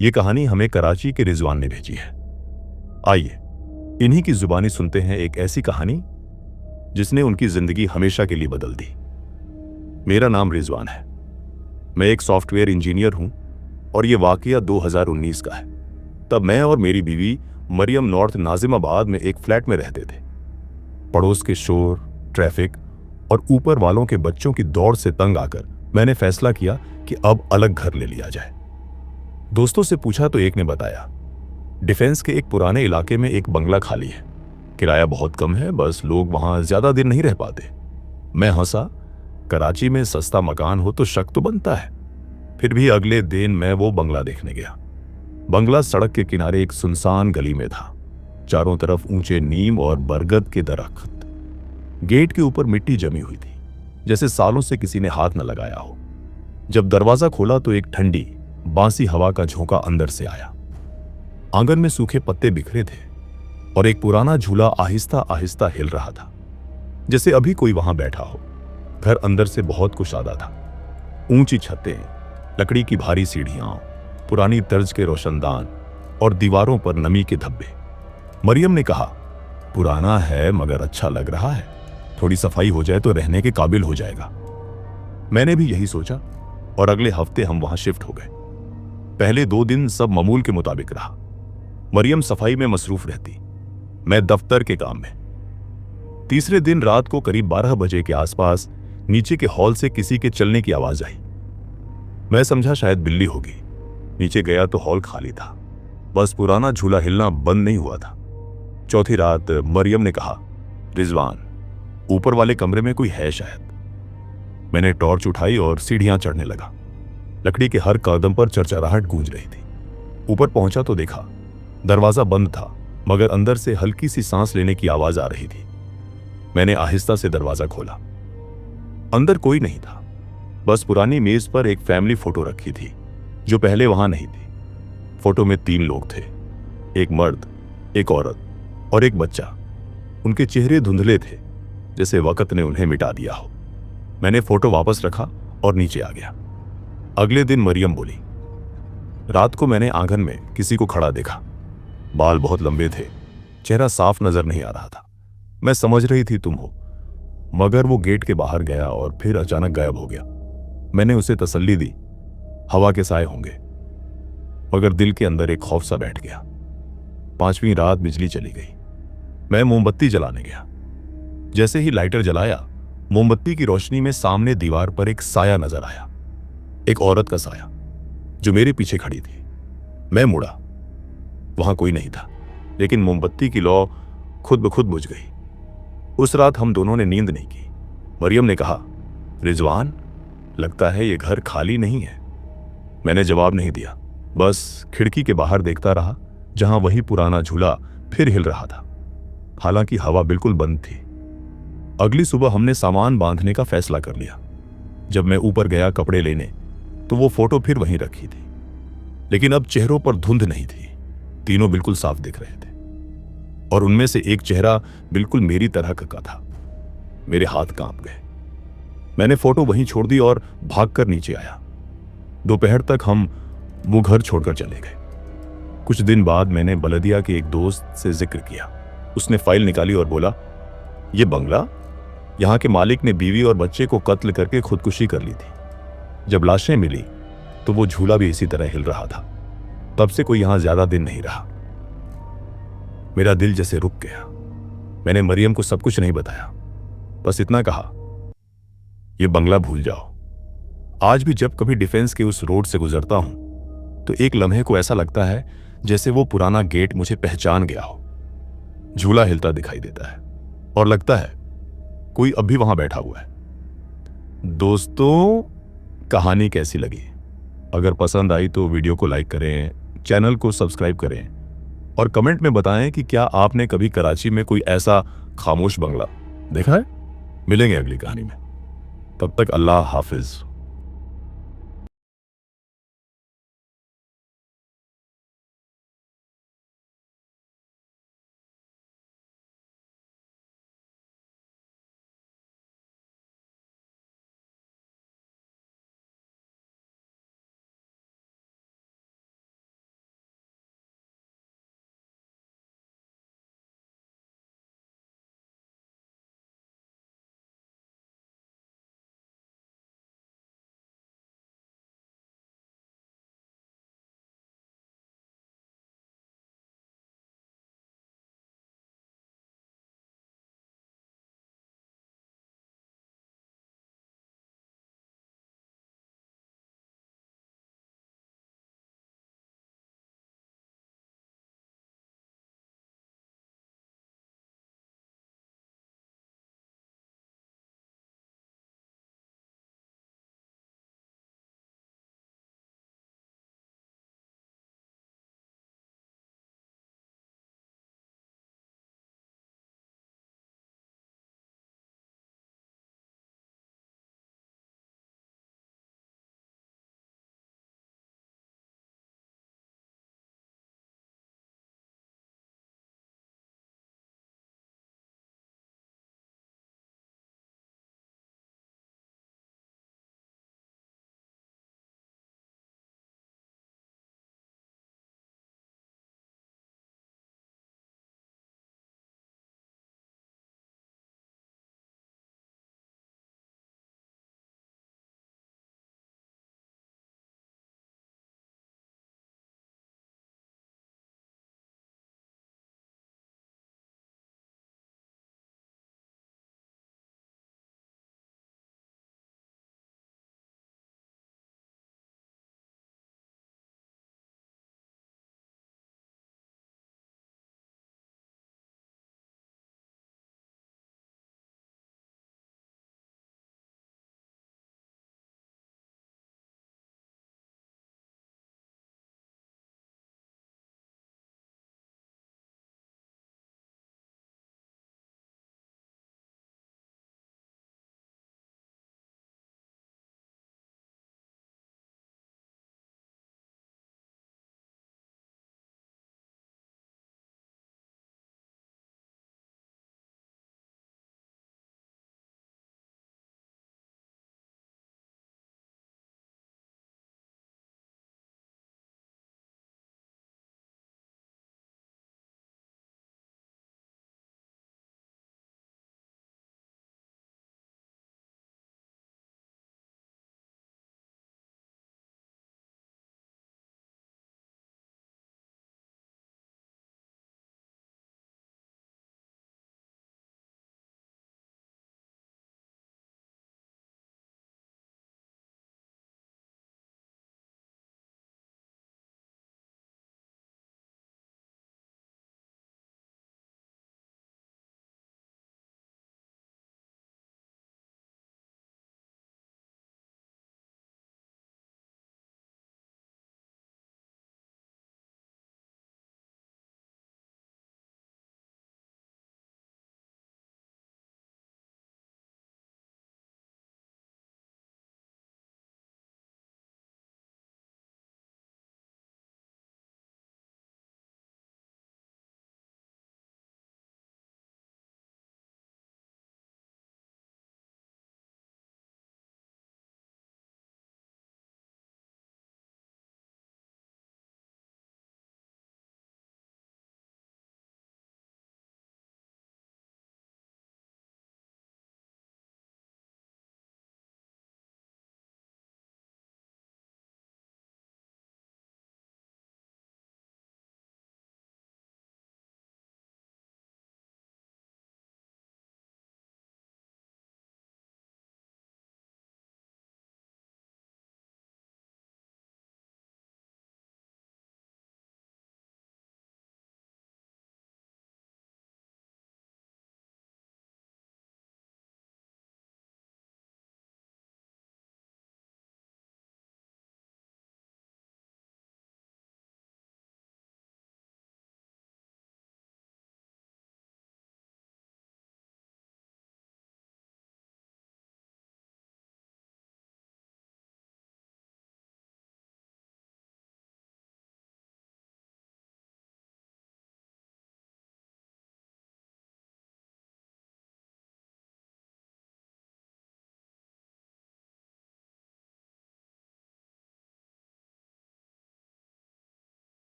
ये कहानी हमें कराची के रिजवान ने भेजी है। आइए इन्हीं की जुबानी सुनते हैं एक ऐसी कहानी जिसने उनकी जिंदगी हमेशा के लिए बदल दी। मेरा नाम रिजवान है, मैं एक सॉफ्टवेयर इंजीनियर हूं और ये वाकया 2019 का है। तब मैं और मेरी बीवी मरियम नॉर्थ नाजिमाबाद में एक फ्लैट में रहते थे। पड़ोस के शोर, ट्रैफिक और ऊपर वालों के बच्चों की दौड़ से तंग आकर मैंने फैसला किया कि अब अलग घर ले लिया जाए। दोस्तों से पूछा तो एक ने बताया डिफेंस के एक पुराने इलाके में एक बंगला खाली है, किराया बहुत कम है, बस लोग वहां ज्यादा दिन नहीं रह पाते। मैं हंसा, कराची में सस्ता मकान हो तो शक तो बनता है। फिर भी अगले दिन मैं वो बंगला देखने गया। बंगला सड़क के किनारे एक सुनसान गली में था। चारों तरफ ऊंचे नीम और बरगद के दरख्त। गेट के ऊपर मिट्टी जमी हुई थी, जैसे सालों से किसी ने हाथ न लगाया हो। जब दरवाजा खोला तो एक ठंडी बांसी हवा का झोंका अंदर से आया। आंगन में सूखे पत्ते बिखरे थे और एक पुराना झूला आहिस्ता आहिस्ता हिल रहा था, जैसे अभी कोई वहां बैठा हो। घर अंदर से बहुत कुशादा था। ऊंची छतें, लकड़ी की भारी सीढ़ियां, पुरानी तर्ज के रोशनदान और दीवारों पर नमी के धब्बे। मरियम ने कहा, पुराना है मगर अच्छा लग रहा है, थोड़ी सफाई हो जाए तो रहने के काबिल हो जाएगा। मैंने भी यही सोचा और अगले हफ्ते हम वहां शिफ्ट हो गए। पहले 2 दिन सब मामूल के मुताबिक रहा। मरियम सफाई में मसरूफ रहती, मैं दफ्तर के काम में। तीसरे दिन रात को करीब 12 बजे के आसपास नीचे के हॉल से किसी के चलने की आवाज आई। मैं समझा शायद बिल्ली होगी। नीचे गया तो हॉल खाली था, बस पुराना झूला हिलना बंद नहीं हुआ था। चौथी रात मरियम ने कहा, रिजवान, ऊपर वाले कमरे में कोई है शायद। मैंने टॉर्च उठाई और सीढ़ियां चढ़ने लगा। लकड़ी के हर कदम पर चरचराहट गूंज रही थी। ऊपर पहुंचा तो देखा दरवाजा बंद था, मगर अंदर से हल्की सी सांस लेने की आवाज आ रही थी। मैंने आहिस्ता से दरवाजा खोला। अंदर कोई नहीं था, बस पुरानी मेज पर एक फैमिली फोटो रखी थी जो पहले वहां नहीं थी। फोटो में 3 लोग थे, एक मर्द, एक औरत और एक बच्चा। उनके चेहरे धुंधले थे, जैसे वक्त ने उन्हें मिटा दिया हो। मैंने फोटो वापस रखा और नीचे आ गया। अगले दिन मरियम बोली, रात को मैंने आंगन में किसी को खड़ा देखा। बाल बहुत लंबे थे, चेहरा साफ नजर नहीं आ रहा था। मैं समझ रही थी तुम हो, मगर वो गेट के बाहर गया और फिर अचानक गायब हो गया। मैंने उसे तसल्ली दी, हवा के साए होंगे, मगर दिल के अंदर एक खौफ सा बैठ गया। 5वीं रात बिजली चली गई। मैं मोमबत्ती जलाने गया। जैसे ही लाइटर जलाया, मोमबत्ती की रोशनी में सामने दीवार पर एक साया नजर आया, एक औरत का साया जो मेरे पीछे खड़ी थी। मैं मुड़ा, वहां कोई नहीं था, लेकिन मोमबत्ती की लौ खुद ब खुद बुझ गई। उस रात हम दोनों ने नींद नहीं की। मरियम ने कहा, रिजवान, लगता है ये घर खाली नहीं है। मैंने जवाब नहीं दिया, बस खिड़की के बाहर देखता रहा, जहां वही पुराना झूला फिर हिल रहा था, हालांकि हवा बिल्कुल बंद थी। अगली सुबह हमने सामान बांधने का फैसला कर लिया। जब मैं ऊपर गया कपड़े लेने, तो वो फोटो फिर वहीं रखी थी, लेकिन अब चेहरों पर धुंध नहीं थी। तीनों बिल्कुल साफ दिख रहे थे और उनमें से एक चेहरा बिल्कुल मेरी तरह का था। मेरे हाथ कांप गए। मैंने फोटो वहीं छोड़ दी और भागकर नीचे आया। दोपहर तक हम वो घर छोड़कर चले गए। कुछ दिन बाद मैंने बलदिया के एक दोस्त से जिक्र किया। उसने फाइल निकाली और बोला, ये बंगला, यहाँ के मालिक ने बीवी और बच्चे को कत्ल करके खुदकुशी कर ली थी। जब लाशें मिली तो वो झूला भी इसी तरह हिल रहा था। तब से कोई यहां ज्यादा दिन नहीं रहा। मेरा दिल जैसे रुक गया। मैंने मरियम को सब कुछ नहीं बताया, बस इतना कहा, यह बंगला भूल जाओ। आज भी जब कभी डिफेंस के उस रोड से गुजरता हूं तो एक लम्हे को ऐसा लगता है जैसे वो पुराना गेट मुझे पहचान गया हो। झूला हिलता दिखाई देता है और लगता है कोई अब भी वहां बैठा हुआ है। दोस्तों, कहानी कैसी लगी? अगर पसंद आई तो वीडियो को लाइक करें, चैनल को सब्सक्राइब करें और कमेंट में बताएं कि क्या आपने कभी कराची में कोई ऐसा खामोश बंगला देखा है। मिलेंगे अगली कहानी में, तब तक अल्लाह हाफिज।